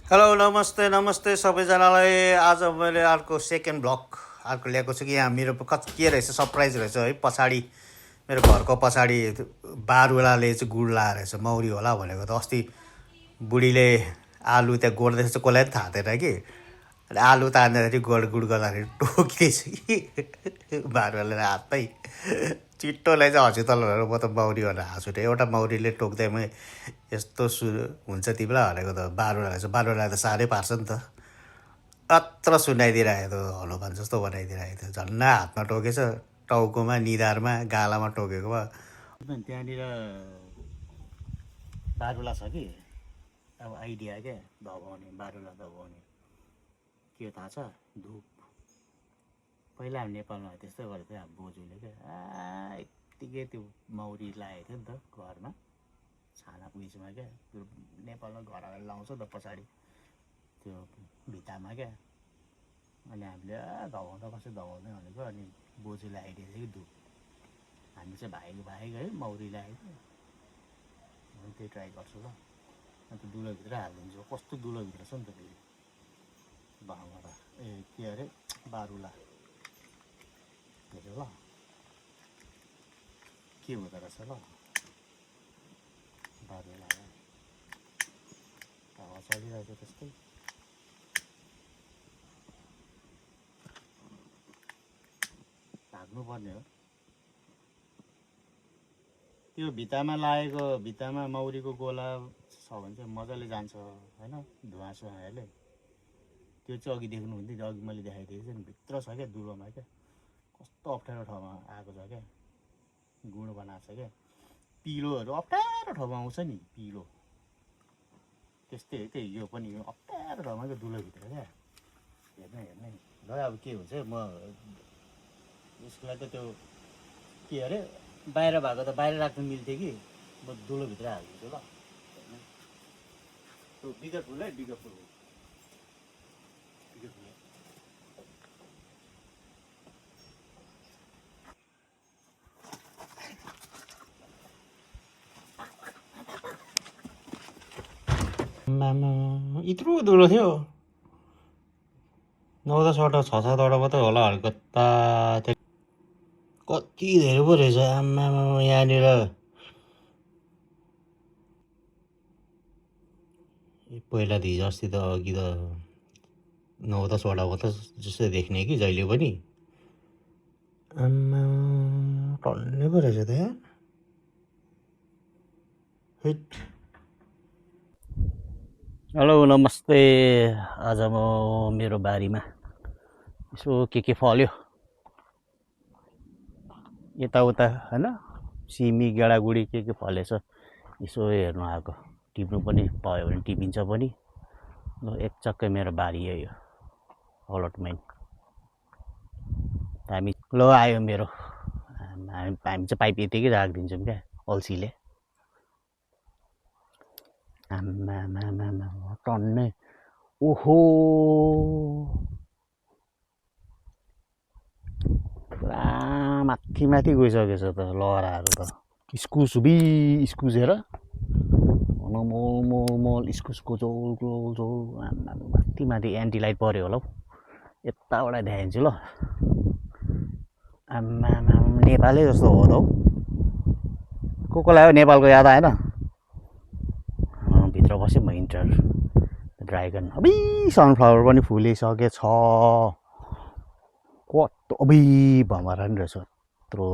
Hello नमस्ते नमस्ते सबैजनालाई। आज मैले अर्को सेकेन्ड ब्लग अर्को ल्याएको छु कि यहाँ मेरो के रहेछ सरप्राइज रहेछ है। पछाडि मेरो घरको पछाडि बारुवाले चाहिँ गुड लाएर रहेछ, मौरी होला भनेको त। अस्ति बुढीले आलु त्यहाँ गोड्दैछ, कसलाई पनि थाहा थिएन कि। अनि आलु तान्दाखेरि गुड गर्दाखेरि टोकिदिएछ कि बारुवाले हातमै। चिट्टोलाई चाहिँ हस्पिटलहरू म त मौरी भनेर हाँसु उठ्यो। एउटा मौरीले टोक्दैमै यस्तो हुन्छ तिमीलाई भनेको त बारुवालाई चाहिँ। बारुवालाई त साह्रै पार्छ नि त। अत्र सुनाइदिइरहेको थियो, हनुमान जस्तो बनाइदिइरहेको थियो। झन् हातमा टोकेछ, टाउकोमा, निधारमा, गालामा टोकेकोमा। त्यहाँनिर बारुला छ कि, अब आइडिया क्या दबाउने, बारुला दबाउने के थाहा छ? धुप। पहिला हामी नेपालमा त्यस्तै गरेको थियो हाम्रो बोजूले क्या। यत्तिकै त्यो मौरी लागेको थियो नि त घरमा, छाना उयसमा क्या। त्यो नेपालमा घर अगाडि लाउँछ त पछाडि त्यो भित्तामा क्या। अनि हामीले दबाउँदा कसै दबाउँदैन भनेको। अनि बोजूले आइदिएको थियो कि धुप। हामी चाहिँ भागेको है, मौरी लागेको। अनि त्यही ट्राई गर्छु ल। अन्त दुलोभित्र हालिदिन्छु। कस्तो दुलोभित्र छ नि त फेरि बाहुँडा। के अरे बारुला हेऱ्यो ल के हुँदो रहेछ ल। बारुला हावा चलिरहेको त्यस्तै। भाग्नुपर्ने हो। त्यो भित्तामा लागेको, भित्तामा मौरीको गोला छ भने चाहिँ मजाले जान्छ होइन, धुवा सुवाले। त्यो चाहिँ अघि देख्नुहुन्थ्यो, अघि मैले देखाइदिएको थिएँ नि। भित्र छ क्या दुलोमा क्या। कस्तो अप्ठ्यारो ठाउँमा आएको छ क्या, गुड बनाएको छ क्या। पिलोहरू अप्ठ्यारो ठाउँमा आउँछ नि, पिलो त्यस्तै हो त्यही। यो पनि यो अप्ठ्यारो ठाउँमा क्या, दुलोभित्र क्या। हेर्ने ल अब के हुन्छ। म उसको लागि त त्यो के अरे बाहिर भएको त बाहिर राख्नु मिल्थ्यो कि, म दुलोभित्र हालिदिन्छु ल। त्यो बिगर फुल है, बिगर फुल। यत्रो दुलो थियो। 9-10वटा 6-7वटा मात्रै होला हल्कत्ता। कति धेरै पो रहेछ आम्मामा यहाँनिर। पहिला त हिजो अस्ति त अघि त 9-10वटा मात्रै जस्तै देख्ने कि जहिले पनि। आम्मा टन्नै पो रहेछ त यहाँ। हेलो नमस्ते। आज म मेरो बारीमा यसो के फल्यो यताउता होइन, सिमी गेडागुडी के फलेछ यसो हेर्नु आएको। टिप्नु पनि भयो भने टिपिन्छ पनि। ल एक चक्कै मेरो बारी यही हो, अलटमेन। हामी ल आयो मेरो। हामी चाहिँ पाइप यतिकै राखिदिन्छौँ क्या अल्छीले। आम्मामामा टन्नै। ओहो पुरा माथि माथि गइसकेछ त लहराहरू त। इस्कुस इस्कुस हेर मोल इस्कुसको झोल झोल झोल। आम्मा माथि माथि एन्टी लाइट पऱ्यो होला हौ। यताबाट देखाइदिन्छु ल। आम्मामा नेपालै जस्तो हो त हौ। कसलाई हो नेपालको याद आएन? भित्र बस्यो म इन्टर ड्राइगन। अबै सनफ्लावर पनि फुलिसकेछ। कस्तो अबै भमरा नि रहेछ यत्रो।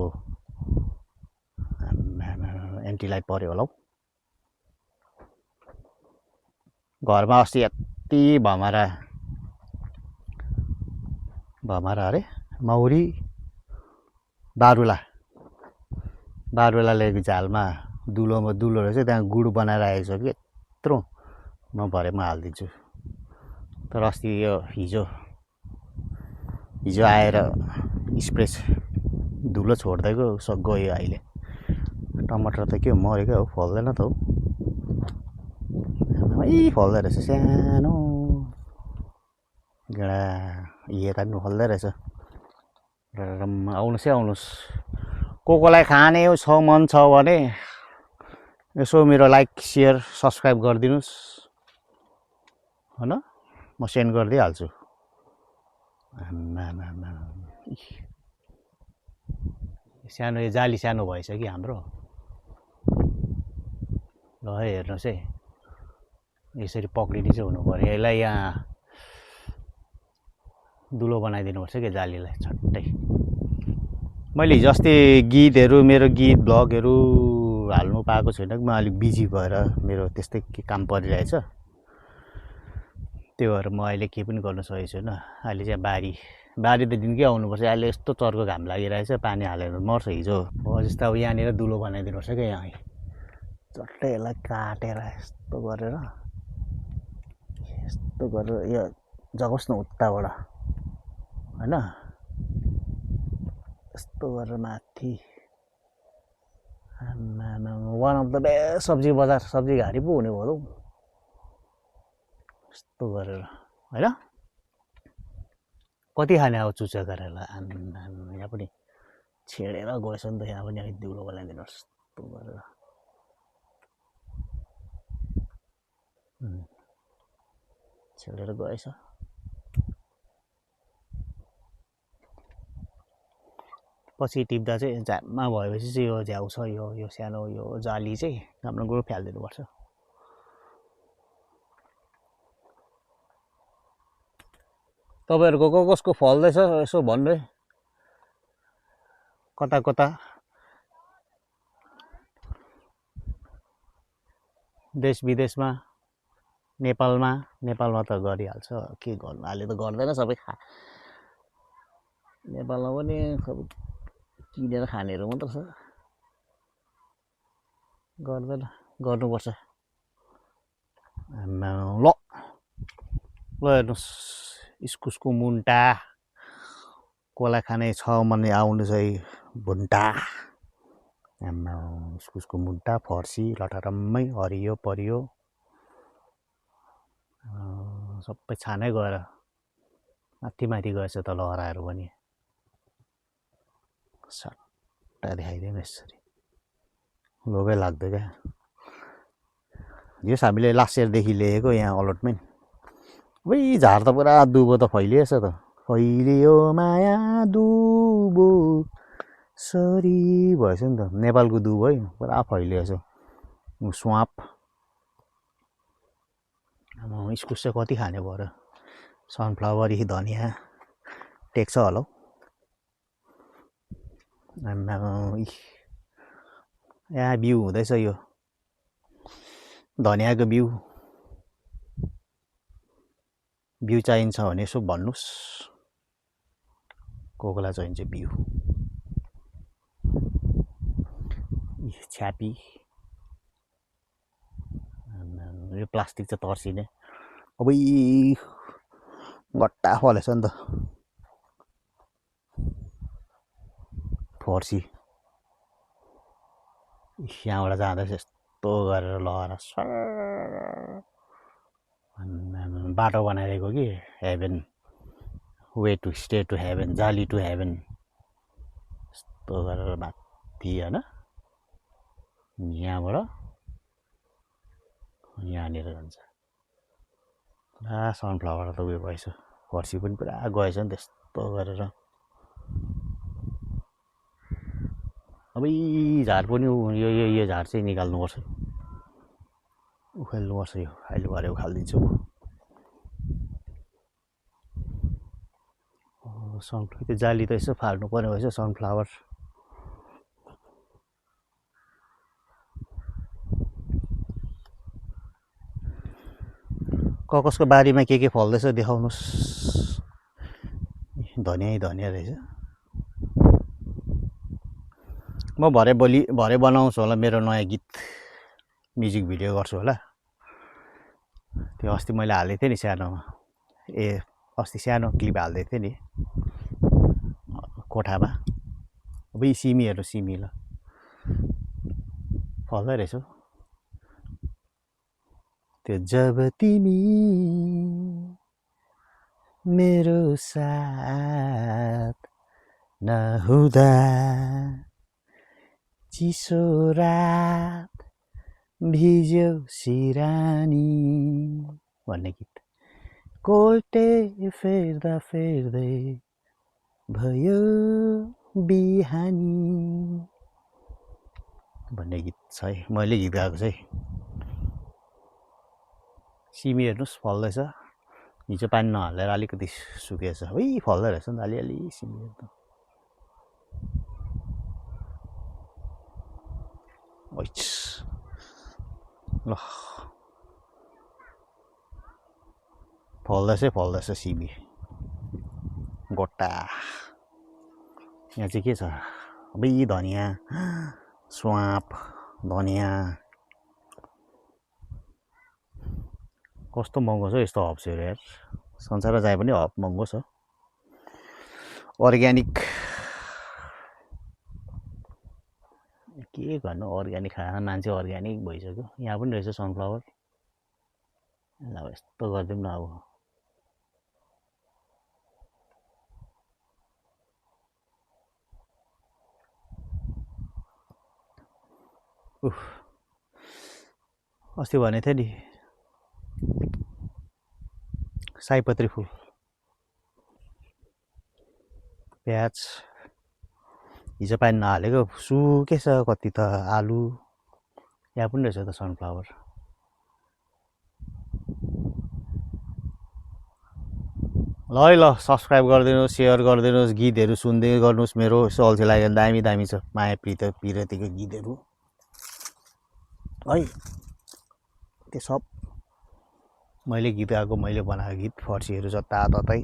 एन्टी लाइट पऱ्यो होला हौ घरमा। अस्ति यति भमरा अरे मौरी बारुलाले झालमा दुलो रहेछ, त्यहाँ गुड बनाएर आएको छ कि यत्रो। नभरे म हालिदिन्छु। तर अस्ति यो हिजो आएर स्प्रे धुलो छोड्दैको गयो अहिले। टमाटर त के हो मरेकै हो, फल्दैन त हौ। फल्दो रहेछ सानो गेडा यता पनि फल्दो रहेछ। आउनुहोस् है आउनुहोस्। कसलाई खाने मन छ भने यसो मेरो लाइक, सेयर, सब्सक्राइब गरिदिनुहोस्। हैन म सेन्ड गरिदिइहाल्छु सानो यो जाली सानो भएछ कि हाम्रो ल है हेर्नुहोस् है यसरी पक्रिने चाहिँ हुनु पर्यो यसलाई यहाँ दुलो बनाइदिनुपर्छ क्या जालीलाई छट्टै मैले हिजो अस्ति गीतहरू मेरो गीत भ्लगहरू हाल्नु पाएको छैन कि म अलिक बिजी भएर मेरो त्यस्तै के काम परिरहेछ त्यो भएर म अहिले केही पनि गर्न सकेको छैन अहिले चाहिँ बारी त दिनकै आउनुपर्छ अहिले यस्तो चर्को घाम लागिरहेछ पानी हालेर मर्छ हिजो हो जस्तो अब यहाँनिर दुलो बनाइदिनुपर्छ क्या यहाँ चट्टै यसलाई काटेर यस्तो गरेर यो जगोस् न उताबाट हैन यस्तो गरेर माथि वान अफ द बेस्ट सब्जी बजार सब्जी घारी पो हुने भयो यस्तो गरेर हैन कति खाने अब चुचा गरेर यहाँ पनि छेडेर गएछ नि त यहाँ पनि अलिक दुलो बनाइदिनुहोस् यस्तो गरेर छेडेर गएछ पछि टिप्दा चाहिँ झ्यापमा भएपछि चाहिँ यो झ्याउ छ यो सानो यो जाली चाहिँ राम्रो कुरो फ्यालिदिनुपर्छ तपाईँहरूको कसको फल्दैछ यसो भन्नु है कता कता देश विदेशमा नेपालमा त गरिहाल्छ के गर्नु अहिले त गर्दैन सबै नेपालमा पनि किनेर खानेहरू मात्र छ गर्दैन गर्नुपर्छ ल हेर्नुहोस् इस्कुसको मुन्टा कसलाई खाने छ भने आउनु चाहिँ भुन्टा इस्कुसको मुन्टा फर्सी लटरम्मै हरियो परियो सबै छानै गएर माथि गएछ त लहराहरू पनि सट्टा देखाइदिउँ यसरी लोभै लाग्दै क्या यो हामीले लास्ट इयरदेखि ल्याएको यहाँ अलटमेन्ट वै झार त पुरा दुबो त फैलिएछ त फैलियो माया दुबो सरी भएछ नि त नेपालको दुबो है पुरा फैलिएछ स्वाप इस्कुस चाहिँ कति खाने भयो र सनफ्लावर धनियाँ टेक्छ होला हौ यहाँ बिउ हुँदैछ यो धनियाँको बिउ चाहिन्छ भने यसो भन्नुहोस् कोकोलाई चाहिन्छ बिउ छ्यापी यो प्लास्टिक चाहिँ तर्सिने अब गट्टा फलेछ नि त फर्सी यहाँबाट जाँदैछ यस्तो गरेर लगाएर बाटो बनाइदिएको कि heaven way to stay to heaven जाली टु हेभेन यस्तो गरेर माथि होइन यहाँबाट यहाँनिर जान्छ पुरा सनफ्लावर त उयो भएछ फर्सी पनि पुरा गएछ नि त्यस्तो गरेर अब झार पनि यो झार चाहिँ निकाल्नुपर्छ उखाल्नुपर्छ यो अहिले भरे उखालिदिन्छु म सनफ्लावर त्यो जाली त यसो फाल्नु पर्ने भएछ सनफ्लावर कसको बारीमा के फल्दैछ देखाउनुहोस् धनियाँ रहेछ म भरे बनाउँछु होला मेरो नयाँ गीत म्युजिक भिडियो गर्छु होला त्यो अस्ति मैले हालेको थिएँ नि सानोमा अस्ति सानो क्लिप हाल्दै थिएँ नि कोठामा अब यी सिमी ल फल्दै रहेछ त्यो जब तिमी मेरो साथ नहुँदा चिसो रात भिज्यो सिरानी भन्ने गीत कोल्टे फेर्दा फेर्दै भयो बिहानी भन्ने गीत छ है, मैले गीत गाएको छ है। सिमी हेर्नुहोस् फल्दैछ, हिजो पानी नहालेर अलिकति सुकेछ, है फल्दै रहेछ नि त अलिअलि सिमी त। ल फल्दैछ सिमी गोटा। यहाँ चाहिँ के छ अबै धनियाँ स्वाप धनियाँ कस्तो महँगो छ यस्तो हब्सहरू यार, संसारमा जाए पनि हब महँगो छ। अर्ग्यानिक के गर्नु, अर्ग्यानिक खाना मान्छे अर्ग्यानिक भइसक्यो। यहाँ पनि रहेछ सनफ्लावर, अब यस्तो गरिदिउँ न अब। अस्ति भनेको थिएँ नि सयपत्री फुल, प्याज हिजो पानी नहालेको सुकेछ कति त। आलु यहाँ पनि रहेछ त सनफ्लावर। ल है ल सब्सक्राइब गरिदिनुहोस्, सेयर गरिदिनुहोस्, गीतहरू सुन्दै गर्नुहोस् मेरो। यसो अल्छी लाग्यो भने दामी दामी छ माया पिरतीको गीतहरू है। त्यो सब मैले गीत गाएको, मैले बनाएको गीत फर्सीहरू जताततै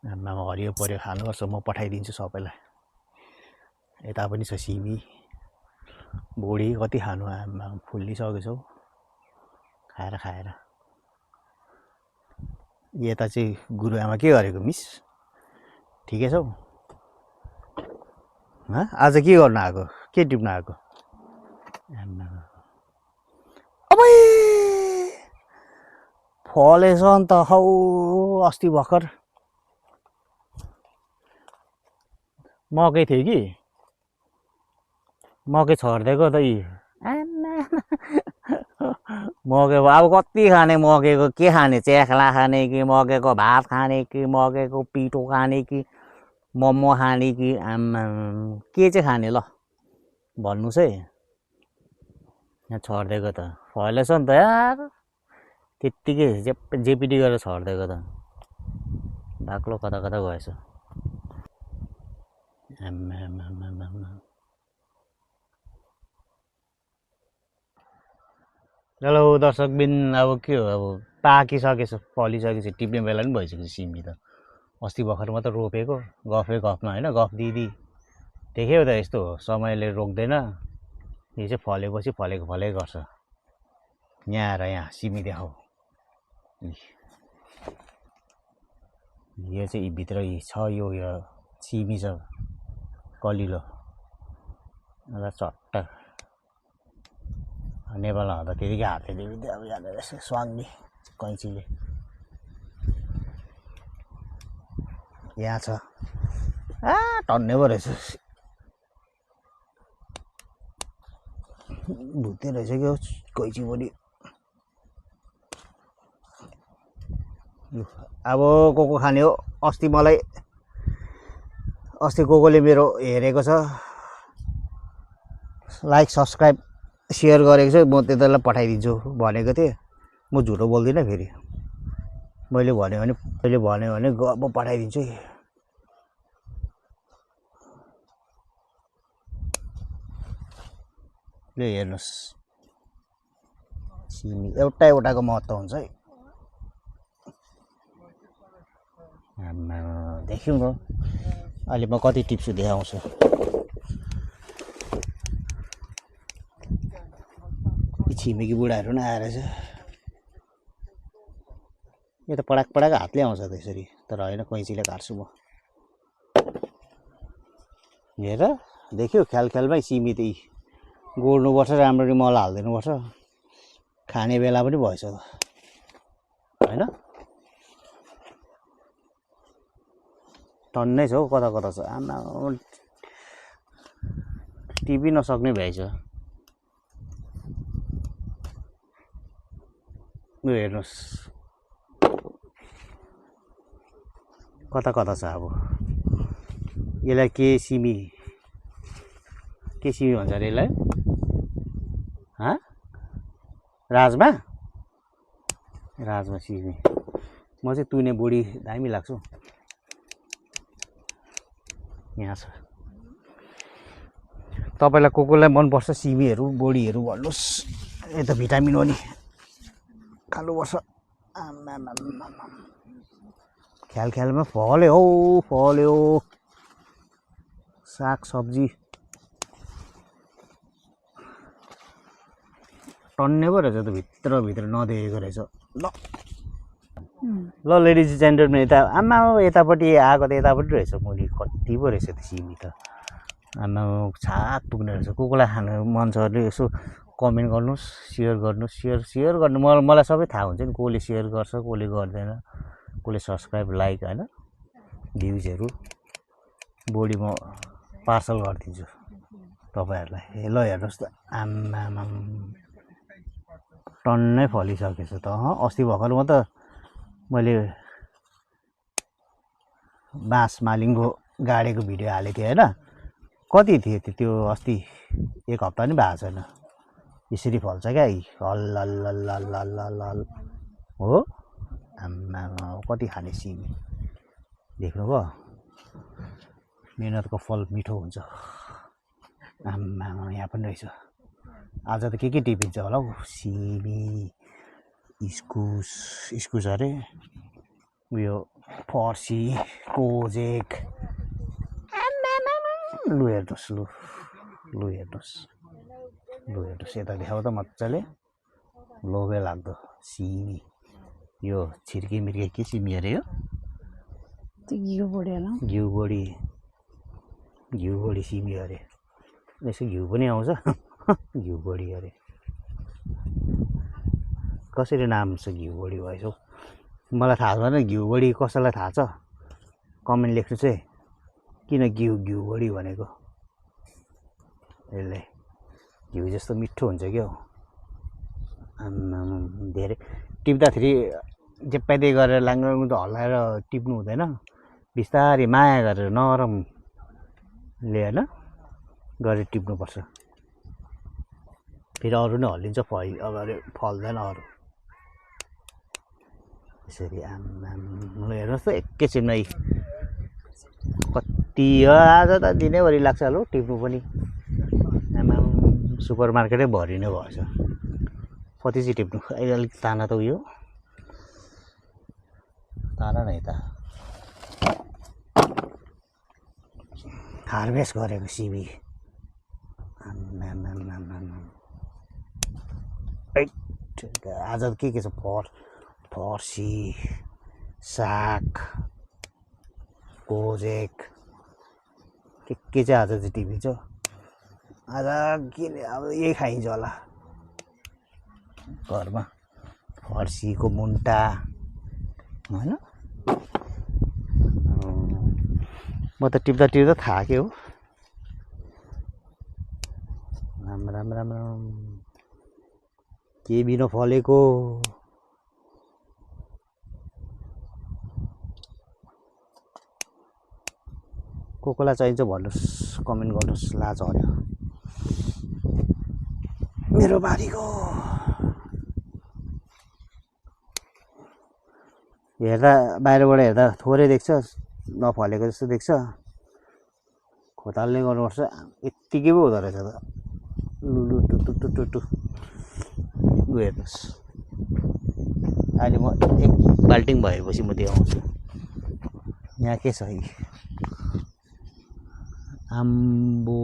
आम्मामा हरियो पर्यो खानुपर्छ, म पठाइदिन्छु सबैलाई। यता पनि छ सिमी बोडी, कति खानु आम्मा फुल्लिसकेछौ खाएर खाएर। यता चाहिँ गुरुआमा के गरेको मिस, ठिकै छौ? आज के गर्न आएको, के टिप्न आएको? अबै फलेछ नि त हौ। अस्ति भर्खर मकै थियो कि मकै छरिदिएको त मकै अब कति खाने, मकैको के खाने, च्याख्ला खाने कि मकैको भात खाने कि मकैको पिठो खाने कि मोमो खाने कि आम्मा के चाहिँ खाने ल भन्नुहोस् है। यहाँ छरिदिएको त फलेछ नि त यार, त्यत्तिकै जेपिटी गरेर छरिदिएको त बाक्लो कता कता गएछ। हेलो दर्शकबिन, अब के हो, अब पाकिसकेछ, फलिसकेछ, टिप्ने बेला पनि भइसकेछ सिमी त। अस्ति भर्खर मात्र रोपेको, गफमा होइन, गफ दिदी देख्यौ त यस्तो हो, समयले रोक्दैन। यो चाहिँ फलेपछि फलेको गर्छ। यहाँ आएर यहाँ सिमी देखाऊ, यो चाहिँ भित्र छ, यो सिमी छ कलिलो चट्ट। नेपालमा हुँदा त्यतिकै हातले टिपिदियो, अब यहाँनिर यसो स्वाङ्गी कैँचीले। यहाँ छ टन्ने पो रहेछ, भुते रहेछ क्या कैँची पनि। अब को खाने हो? अस्ति कोले मेरो हेरेको छ, लाइक सब्सक्राइब सेयर गरेको छ, म त्यतिलाई पठाइदिन्छु भनेको थिएँ। म झुटो बोल्दिनँ फेरि, मैले भन्यो भने म पठाइदिन्छु है। ल हेर्नुहोस् सिमी एउटाको महत्त्व हुन्छ है। देख्यौँ न अहिले म कति टिप्सु देखाउँछु। छिमेकी बुढाहरू नै आएर चाहिँ यो त पडाक हातले आउँछ त्यसरी, तर होइन कैँचीले काट्छु म। हेर देख्यो, ख्यालमै सिमी त्यही गोड्नुपर्छ, राम्ररी मल हालिदिनुपर्छ, खाने बेला पनि भएछ त होइन। टन्नै छ हौ, कता छ आमा, टिपी नसक्ने भएछ। हेर्नुहोस् कता कता छ अब यसलाई के सिमी भन्छ अरे यसलाई राजमा सिमी म चाहिँ तुने बोडी दामी लाग्छ यहाँ छ तपाईलाई कोलाई मनपर्छ सिमीहरू बोडीहरू भन्नुहोस् यता भिटामिन हो नि खानुपर्छ ख्यालमा फल्यो साग सब्जी टन्ने पो रहेछ त भित्र नदेखेको रहेछ ल लेडिज जेन्टलमेन यता आमा यतापट्टि आएको त यतापट्टि रहेछ मुली कति पो रहेछ त्यो सिमी त आमा छाक पुग्ने रहेछ कोलाई खानु मन छ भने यसो कमेन्ट गर्नुहोस् सेयर गर्नु मलाई सबै थाहा हुन्छ नि कसले सेयर गर्छ कसले गर्दैन कसले सब्सक्राइब लाइक होइन भ्युजहरू बोडी म पार्सल गरिदिन्छु तपाईँहरूलाई ल हेर्नुहोस् त आम्मामा टन्नै फलिसकेछ त अस्ति भर्खर म त मैले बाँस मालिङको गाडेको भिडियो हालेको थिएँ होइन कति थियो त्यो अस्ति एक हप्ता नि भएको छैन यसरी फल्छ क्या हल्ल हो आम्मा कति खाने सिमी देख्नुभयो मेहनतको फल मिठो हुन्छ आम्मा यहाँ पनि रहेछ आज त के टिपिन्छ होला हौ सिमी इस्कुस अरे उयो फर्सी कोजेक लु हेर्नुहोस् यता देखाउ त मजाले लोभे लाग्दो सिमी यो छिर्की मिर्की के सिमी अरे यो घिउ बोडी सिमी अरे यसो घिउ पनि आउँछ घिउ बोडी अरे कसरी नाम छ घिउ बोडी भएछ मलाई थाहा छैन घिउ बोडी कसैलाई थाहा छ कमेन्ट लेख्नु चाहिँ किन घिउ बोडी भनेको यसले घिउ जस्तो मिठो हुन्छ क्या धेरै टिप्दाखेरि जेप्पाइदै गरेर लाङ्गो त हल्लाएर टिप्नु हुँदैन बिस्तारै माया गरेर नरमले होइन गरेर टिप्नुपर्छ फेरि अरू नै हल्लिन्छ अगाडि फल्दैन अरू यसरी हेर्नुहोस् त एकैछिनमा कति आज त दिनैभरि लाग्छ होला हौ टिप्नु पनि आमा सुपर मार्केटै भरि नै भएछ कति चाहिँ टिप्नु अहिले अलिक ताना त उयो ताना नै त हार्भेस्ट गरेको सिमी आज के छ फर्सी साग कोजेक के चाहिँ आज चाहिँ टिपिन्छ आज किन अब यही खाइन्छ होला घरमा फर्सीको मुन्टा होइन म त टिप्दा थाहा के हो राम्रो के बिना फलेको कोलाई चाहिन्छ भन्नुहोस् कमेन्ट गर्नुहोस् लाज हऱ्यो मेरो बारीको हेर्दा बाहिरबाट हेर्दा थोरै देख्छ नफलेको जस्तो देख्छ खोताल्ने गर्नुपर्छ यत्तिकै पो हुँदो रहेछ त लु टुटु हेर्नुहोस् अहिले म एक बाल्टिङ भएपछि म देखाउँछु यहाँ के छ आम्बो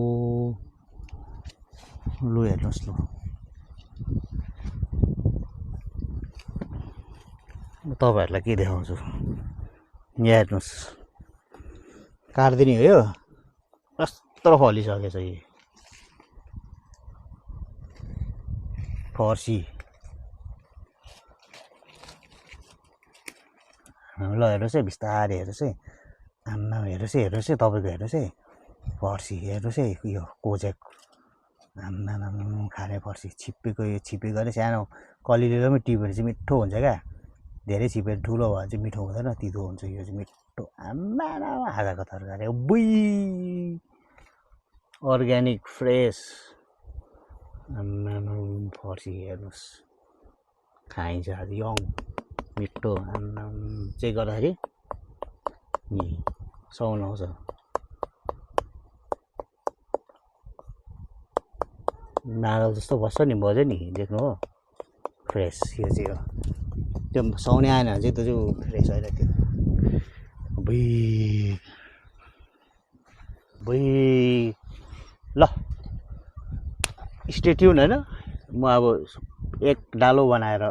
लु हेर्नुहोस् लु तपाईँहरूलाई के देखाउँछु यहाँ हेर्नुहोस् काट्दिने हो यो कस्तो फलिसकेछ यो फर्सी ल हेर्नुहोस् है बिस्तारै हेर्नुहोस् है आम्मा हेर्नुहोस् है तपाईँको हेर्नुहोस् है फर्सी हेर्नुहोस् है यो कोजेक आम्मा खाने फर्सी छिप्पेको यो छिप्पेको नै सानो कलिलो पनि टिपेर चाहिँ मिठो हुन्छ क्या धेरै छिपेर ठुलो भयो भने चाहिँ मिठो हुँदैन तितो हुन्छ यो चाहिँ मिठो आम्मा आधाको तरकारी बुई अर्ग्यानिक फ्रेस आम्मा फर्सी हेर्नुहोस् खाइन्छ आज यङ मिठो आम्मा चेक गर्दाखेरि साउन्ड आउँछ नारल जस्तो बस्छ नि बज्यो नि देख्नु हो फ्रेस यो चाहिँ हो त्यो साउने आएन भने चाहिँ त्यो चाहिँ फ्रेस होइन त्यो बुई बुई ल स्टे ट्युन होइन म अब एक डालो बनाएर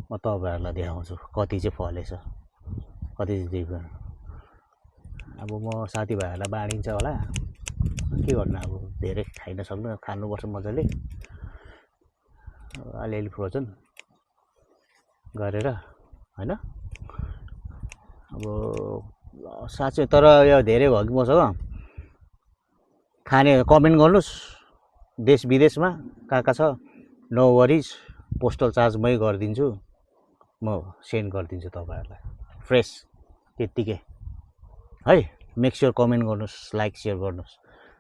म तपाईँहरूलाई देखाउँछु कति चाहिँ फलेछ कति चाहिँ देख्नु अब म साथीभाइहरूलाई बाँडिन्छ होला के गर्नु अब धेरै खाइ नसक्नु खानुपर्छ मजाले अलिअलि फ्रोजन गरेर होइन अब साँच्चै तर यो धेरै भयो कि मसँग खाने कमेन्ट गर्नुहोस् देश विदेशमा कहाँ कहाँ छ नो वरिज पोस्टल चार्ज मै गरिदिन्छु म सेन्ड गरिदिन्छु तपाईँहरूलाई फ्रेस त्यत्तिकै है मेक स्योर कमेन्ट गर्नुहोस् लाइक सेयर गर्नुहोस्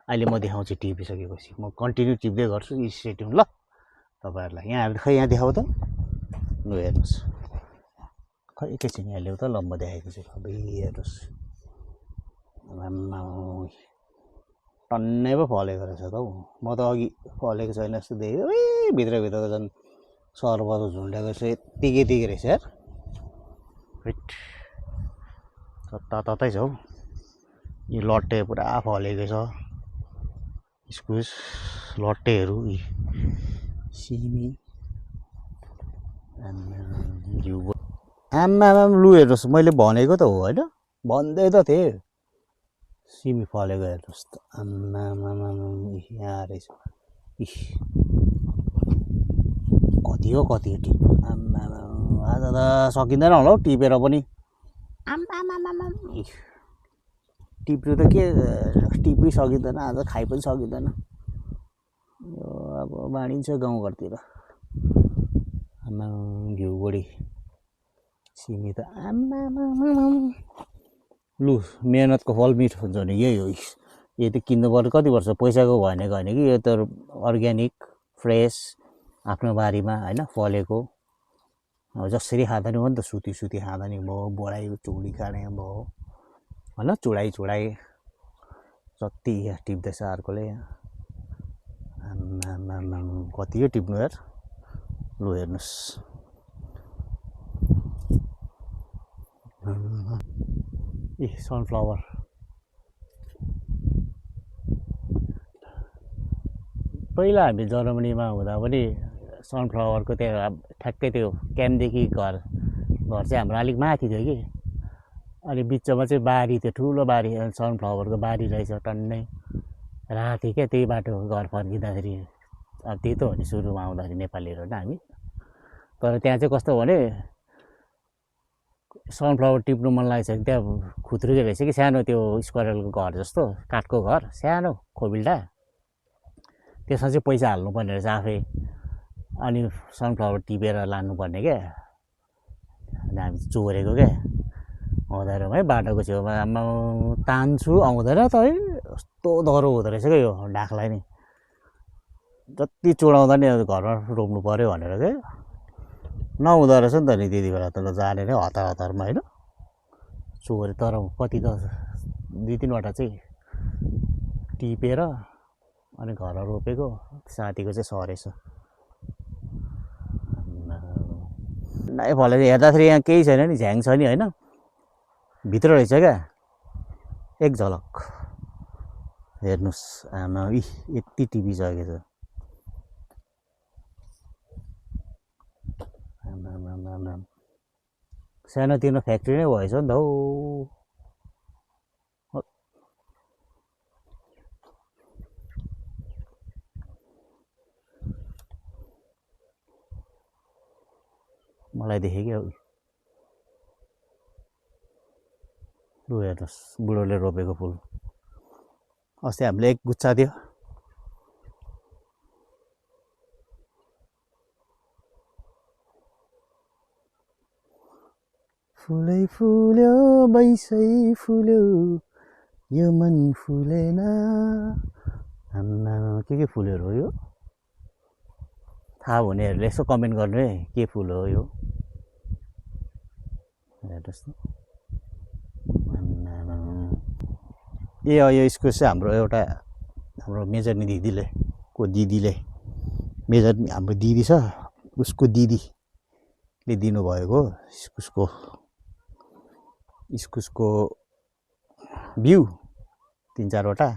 अहिले म देखाउँछु टिपिसकेपछि म कन्टिन्यू टिप्दै गर्छु स्टे ट्युन ल तपाईँहरूलाई यहाँ खै यहाँ देखाऊ त लु हेर्नुहोस् खै एकैछिन यहाँ ल्याउ त ल म देखाएको छु अब हेर्नुहोस् आम्मा टन्नै पो फलेको रहेछ त हौ म त अघि फलेको छैन जस्तो देखेँ भित्रभित्र त झन् सर्बत झुन्ड्याएको छ यत्तिकै रहेछ यार फिट ततै छ हौ यो लट्टे पुरा फलेको छ इस्कुस लट्टेहरू सिमी आम्मा लु हेर्नुहोस् मैले भनेको त हो होइन भन्दै त थिएँ सिमी फलेको हेर्नुहोस् त आम्मा यहाँ रहेछ कति हो टिप आम्मा आज त सकिँदैन होला हौ टिपेर पनि आम्मा टिप्नु त के टिपै सकिँदैन आज खाइ पनि सकिँदैन यो अब बाँडिन्छ गाउँघरतिर आम्मा घिउ बढी सिमी त आम्मा लु मेहनतको फल मिठो हुन्छ भने यही हो यो त किन्नु पर्यो कति वर्ष पैसाको भनेको होइन कि यो त अर्ग्यानिक फ्रेस आफ्नो बारीमा होइन फलेको अब जसरी खाँदा नि हो नि त सुती खाँदा नि भयो बोराइ चुडी खाने भयो होइन चुडाइ जति यहाँ टिप्दैछ अर्कोले आम्मा कति हो टिप्नु यार लु हेर्नुहोस् ए सनफ्लावर पहिला हामी जर्मनीमा हुँदा पनि सनफ्लावरको त्यहाँ ठ्याक्कै त्यो क्याम्पदेखि घर चाहिँ हाम्रो अलिक माथि थियो कि अनि बिचमा चाहिँ बारी त्यो ठुलो बारी सनफ्लावरको बारी रहेछ टन्नै राति क्या त्यही बाटो घर फर्किँदाखेरि अब त्यही त हो नि सुरुमा आउँदाखेरि नेपालीहरू होइन हामी तर त्यहाँ चाहिँ कस्तो भने सनफ्लावर टिप्नु मन लागेको छ भने त्यहाँ खुत्रुकै रहेछ कि सानो त्यो स्क्वायरलको घर जस्तो काठको घर सानो खोबिल्टा त्यसमा चाहिँ पैसा हाल्नुपर्ने रहेछ आफै अनि सनफ्लावर टिपेर लानुपर्ने क्या अनि हामी चोरेको क्या आउँदाखेरि है बाटोको छेउमा आम्मा तान्छु आउँदैन त है कस्तो डह्रो हुँदो रहेछ क्या यो ढाकलाई नि जति चोडाउँदा नि घरमा रोप्नु पऱ्यो भनेर क्या नहुँदो रहेछ नि त नि त्यति बेला त जाने नै हतारमा होइन चोरे तर कति त 2-3वटा चाहिँ टिपेर अनि घरमा रोपेको साथीको चाहिँ सरेछ नै फलेको हेर्दाखेरि यहाँ केही छैन नि झ्याङ छ नि होइन भित्र रहेछ क्या एक झलक हेर्नुहोस् आमा यति टिपिसकेको छ सानोतिनो फ्याक्ट्री नै भएछ नि त हौ मलाई देखेँ क्या लु हेर्नुहोस् बुढोले रोपेको फुल अस्ति हामीले एक गुच्छा थियो फुलै फुल्यो बैसै फुल्यो यो मन फुलेन के फुलहरू हो यो थाहा हुनेहरूले यसो कमेन्ट गर्नु है के फुल हो यो हेर्नुहोस् त ए यो इस्कुस चाहिँ हाम्रो एउटा हाम्रो मेजरनी दिदीले मेजर हाम्रो दिदी छ उसको दिदीले दिनुभएको इस्कुसको बिउ 3-4 वटा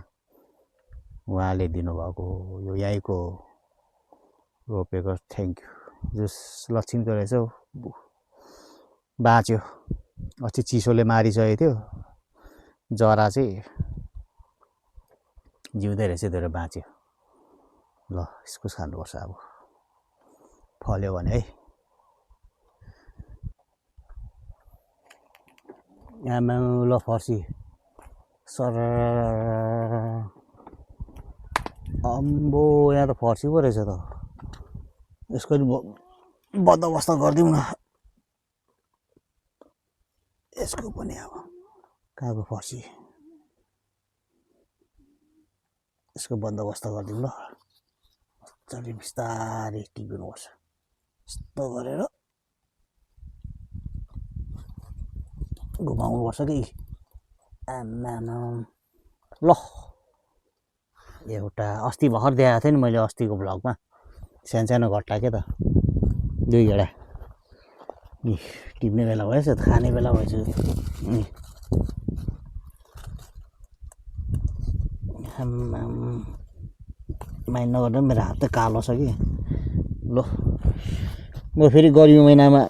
उहाँले दिनुभएको यो यहीँको रोपेको थ्याङ्क यू जस लक्षिणको रहेछ बाँच्यो अस्ति चिसोले मारिसकेको थियो जरा चाहिँ जिउँदै रहेछ धेरै बाँच्यो ल इस्कुस खानुपर्छ अब फल्यो भने है आमा ल फर्सी सर अम्बो यहाँ त फर्सी पो रहेछ त यसको बन्दोबस्त गरिदिउँ न यसको पनि अब कहाँको फर्सी यसको बन्दोबस्त गरिदिउँ ल मजाले बिस्तारै टिप्नुपर्छ यस्तो गरेर घुमाउनुपर्छ कि आमा ल एउटा अस्ति भर्खर देखाएको थिएँ नि मैले अस्तिको भ्लगमा सानो घट्टा के त 2 गेडा टिप्ने बेला भएछ त खाने बेला भएछ माइन नगर्दा मेरो हात त कालो छ कि ल म फेरि गर्मी महिनामा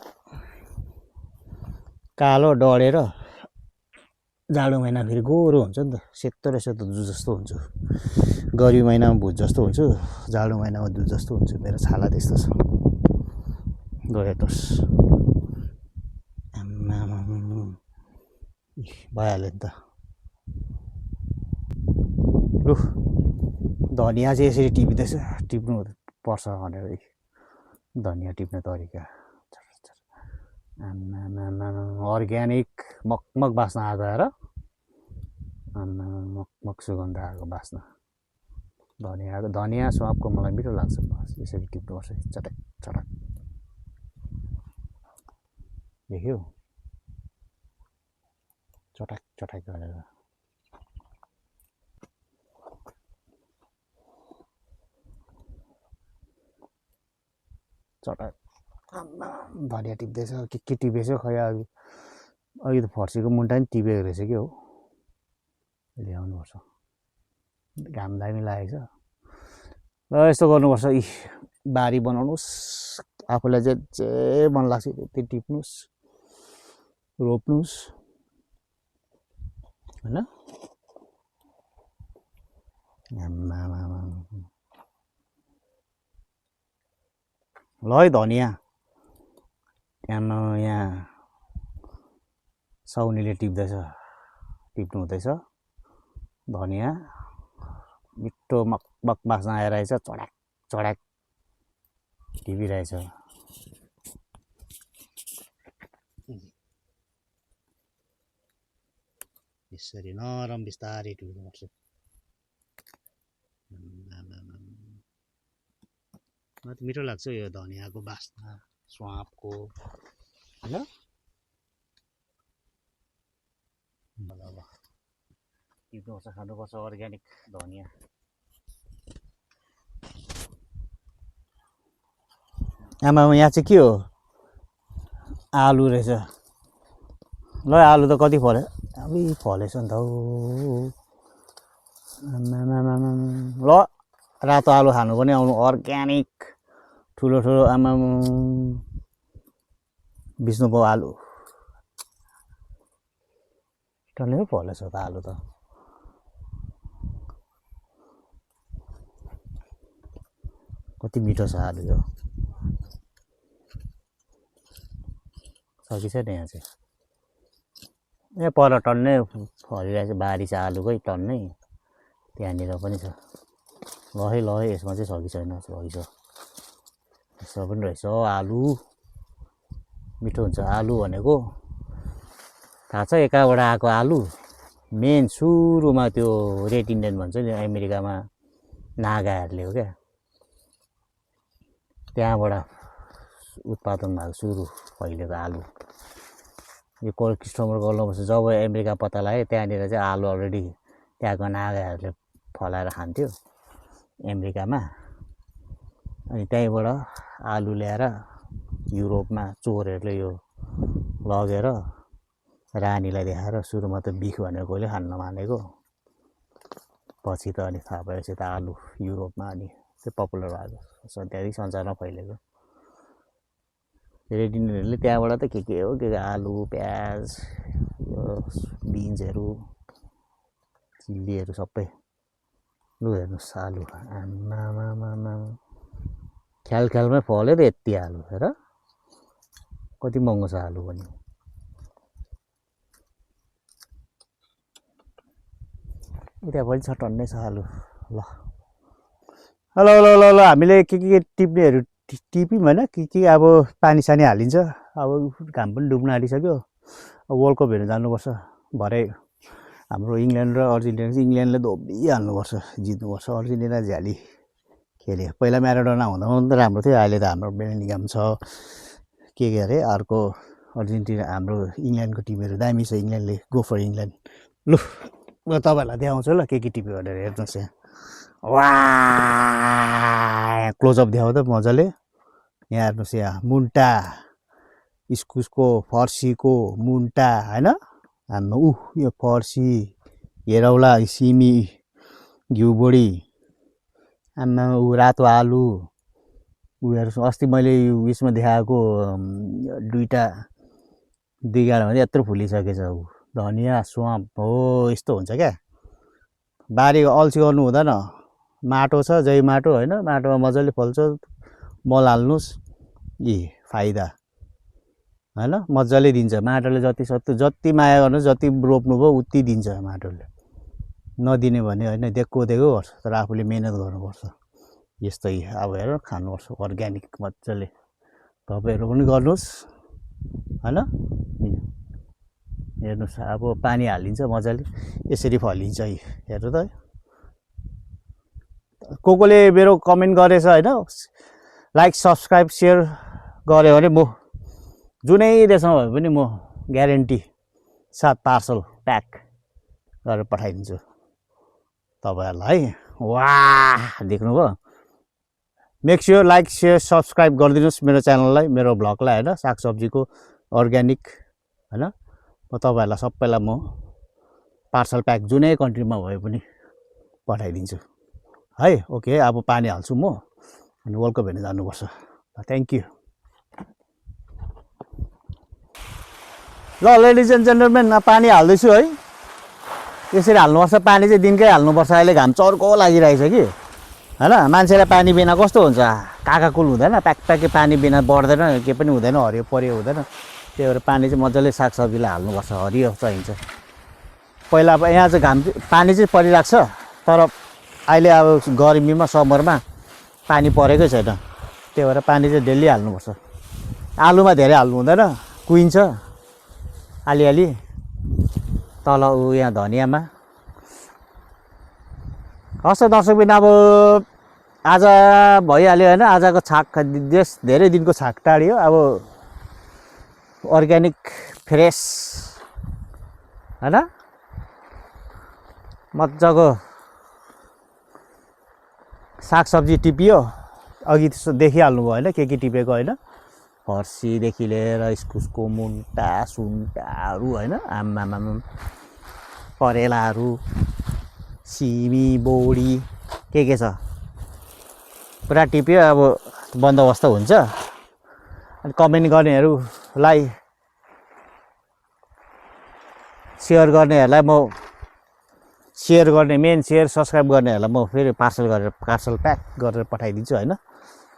कालो डढेर जाडो महिना फेरि गोरो हुन्छ नि त सेतो र सेतो दुध जस्तो हुन्छ गर्मी महिनामा भुत जस्तो हुन्छु जाडो महिनामा दुध जस्तो हुन्छ मेरो छाला त्यस्तो छ ल हेर्नुहोस् भइहाल्यो नि त लु धनिया चाहिँ यसरी टिप्दैछ टिप्नु पर्छ भनेर धनिया टिप्ने तरिका अर्ग्यानिक मगमग बास्ना आएको हेर मगमग सुगन्ध आएको बास्ना धनिया स्वापको मलाई मिठो लाग्छ बस यसरी टिप्नुपर्छ चटक चटक देख्यो चटक चटक गरेर चटक धनिया टिप्दैछ के टिपेछ खै अघि त फर्सीको मुन्टा पनि टिपेको रहेछ कि हो ल्याउनुपर्छ घाम दामी लागेको छ र यस्तो गर्नुपर्छ बारी बनाउनुहोस् आफूलाई जे मन लाग्छ त्यो टिप्नुहोस् रोप्नुहोस् हैन ल है धनिया यहाँ साउनीले टिप्नु हुँदैछ धनिया मिठो मकमक बास्ना आइरहेछ चडाक चडाक टिपिरहेछ यसरी नरम बिस्तारै टिप्नुपर्छ मलाई त मिठो लाग्छ यो धनियाको बास्ना स्वापको हैन ल टिप्नुपर्छ खानुपर्छ अर्ग्यानिक धनिया आमा यहाँ चाहिँ के हो आलु रहेछ ल आलु त कति फल्यो अब फलेछ नि त ल रातो आलु खानु पनि आउनु अर्ग्यानिक ठुलो ठुलो आमा विष्णुको आलु टन्नै फलेछ त आलु त कति मिठो छ आलु यो सकिछ नि यहाँ चाहिँ ए पर टन्नै फलिरहेछ बारी छ आलुकै टन्नै त्यहाँनिर पनि छ ल है यसमा चाहिँ छ कि छैन रहेछ यसमा पनि रहेछ आलु मिठो हुन्छ आलु भनेको थाहा छ एकाबाट आएको आलु मेन सुरुमा त्यो रेड इन्डियन भन्छ नि अमेरिकामा नागाहरूले हो क्या त्यहाँबाट उत्पादन भएको सुरु पहिलेको आलु यो क्रिस्टोफर कोलम्बस जब अमेरिका पत्ता लाग्यो त्यहाँनिर चाहिँ आलु अलरेडी त्यहाँको नागाहरूले फलाएर खान्थ्यो अमेरिकामा अनि त्यहीँबाट आलु ल्याएर युरोपमा चोरहरूले यो लगेर रानीलाई देखाएर सुरुमा त बिख भनेर कोहीले खान नमानेको पछि त अनि थाहा भएपछि त आलु युरोपमा अनि चाहिँ पपुलर भएको त्यहाँदेखि संसारमा फैलेको रेड इन्डियनहरूले त्यहाँबाट त के हो के आलु प्याज बिन्सहरू चिल्लीहरू सबै लु हेर्नुहोस् आलु आमामामा ख्यालमै फल्यो त यति आलु हेर कति महँगो छ आलु पनि त्यहाँ पनि छ टन्नै छ आलु ल ल ल ल ल हामीले के टिप्नेहरू टिप्यौँ होइन के अब पानी सानी हालिन्छ अब घाम पनि डुब्न आँटिसक्यो वर्ल्ड कप हेर्नु जानुपर्छ भरे हाम्रो इङ्ल्यान्ड र अर्जेन्टिना चाहिँ इङ्ल्यान्डले धोबिहाल्नुपर्छ जित्नुपर्छ अर्जेन्टिना झ्याली खेल्यो पहिला म्याराडोना हुँदा त राम्रो थियो अहिले त हाम्रो बेलिङ्गहाम छ के अरे अर्को अर्जेन्टिना हाम्रो इङ्ल्यान्डको टिमहरू दामी छ इङ्ल्यान्डले गो फर इङ्ल्यान्ड लु म तपाईँहरूलाई देखाउँछु ल के टिप्यो भनेर हेर्नुहोस् यहाँ वा क्लोजअप देखाउ त मजाले यहाँ हेर्नुहोस् यहाँ मुन्टा इस्कुसको फर्सीको मुन्टा होइन हाम्रो यो फर्सी हेरौला सिमी घिउबोडी आमा रातो आलु उयोहरू अस्ति मैले उयसमा देखाएको दुई गाडा भने यत्रो फुलिसकेछ ऊ धनियाँ स्वाम्प हो यस्तो हुन्छ क्या बारी अल्छी गर्नु हुँदैन माटो छ जै माटो होइन माटोमा मजाले फल्छ मल हाल्नुहोस् फाइदा होइन मजाले दिन्छ माटोले जति माया गर्नुहोस् जति रोप्नुभयो उति दिन्छ माटोले नदिने भने होइन दिएको गर्छ तर आफूले मिहिनेत गर्नुपर्छ यस्तै अब हेर खानुपर्छ अर्ग्यानिक मजाले तपाईँहरू पनि गर्नुहोस् होइन हेर्नुहोस् अब पानी हालिन्छ मजाले यसरी फलिन्छ हेर्नु त कोले मेरो कमेन्ट गरेछ होइन लाइक सब्सक्राइब सेयर गऱ्यो भने म जुनै देशमा भए पनि म ग्यारेन्टी साथ पार्सल प्याक गरेर पठाइदिन्छु तपाईँहरूलाई वाह देख्नुभयो make sure like share subscribe गरिदिनुहोस् मेरो च्यानललाई मेरो भ्लगलाई होइन सागसब्जीको अर्ग्यानिक होइन म तपाईँहरूलाई सबैलाई म पार्सल प्याक जुनै कन्ट्रीमा भए पनि पठाइदिन्छु है ओके अब पानी हाल्छु म अनि वर्ल्ड कप हेर्न जानुपर्छ थ्याङ्क यू ल लेडिज एन्ड जेन्टलमेन पानी हाल्दैछु है यसरी हाल्नुपर्छ पानी चाहिँ दिनकै हाल्नुपर्छ अहिले घाम चर्को लागिरहेछ कि होइन मान्छेलाई पानी बिना कस्तो हुन्छ काकाकुल हुँदैन प्याकप्याके पानी बिना बढ्दैन के पनि हुँदैन हरियो परियो हुँदैन त्यही भएर पानी चाहिँ मजाले सागसब्जीलाई हाल्नुपर्छ हरियो चाहिन्छ पहिला अब यहाँ चाहिँ घाम पानी चाहिँ परिरहेको छ तर अहिले अब गर्मीमा समरमा पानी परेकै छैन त्यही भएर पानी चाहिँ डेली हाल्नुपर्छ आलुमा धेरै हाल्नु हुँदैन कुहिन्छ अलिअलि तल ऊ यहाँ धनियाँमा हस् दर्शकबिन अब आज भइहाल्यो होइन आजको छाक धेरै दिनको छाक टाढियो अब अर्ग्यानिक फ्रेस होइन मजाको सागसब्जी टिपियो अघि देखिहाल्नु भयो होइन के टिपेको होइन फर्सीदेखि लिएर इस्कुसको मुन्टा सुन्टाहरू होइन आम्मामा करेलाहरू सिमी बोडी के छ पुरा टिप्यो अब बन्दोबस्त हुन्छ अनि कमेन्ट गर्नेहरूलाई सेयर गर्नेहरूलाई म सेयर गर्ने मेन सेयर सब्सक्राइब गर्नेहरूलाई म फेरि पार्सल प्याक गरेर पठाइदिन्छु होइन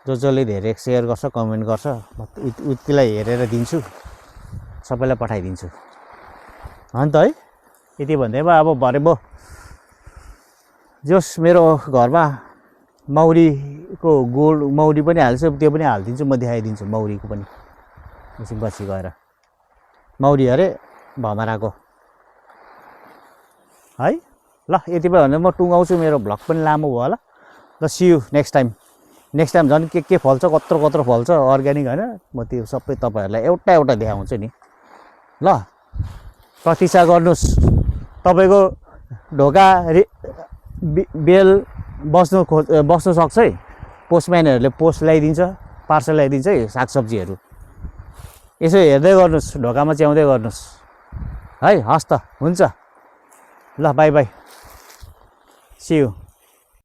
जसले धेरै सेयर गर्छ कमेन्ट गर्छ म उतिलाई हेरेर दिन्छु सबैलाई पठाइदिन्छु अन्त है यति भन्दैमा अब भरे म जस मेरो घरमा मौरीको गोल मौरी पनि हाल्छु त्यो पनि हालिदिन्छु म देखाइदिन्छु मौरीको पनि एकछिन पछि गएर मौरी अरे भमराको है। ल यति भयो भने म टुङ्गाउँछु, मेरो भ्लग पनि लामो भयो होला। ल सी यू नेक्स्ट टाइम झन् के फल्छ, कत्रो कत्रो फल्छ अर्ग्यानिक होइन, म त्यो सबै तपाईँहरूलाई एउटा एउटा देखाउँछु नि। ल प्रतीक्षा गर्नुहोस्, तपाईँको ढोका बेल बस्नु सक्छ है। पोस्टम्यानहरूले पोस्ट ल्याइदिन्छ, पार्सल ल्याइदिन्छ है सागसब्जीहरू। यसो हेर्दै गर्नुहोस्, ढोकामा च्याउँदै गर्नुहोस् है। हस् त, हुन्छ। ल बाई बाई, सी यू।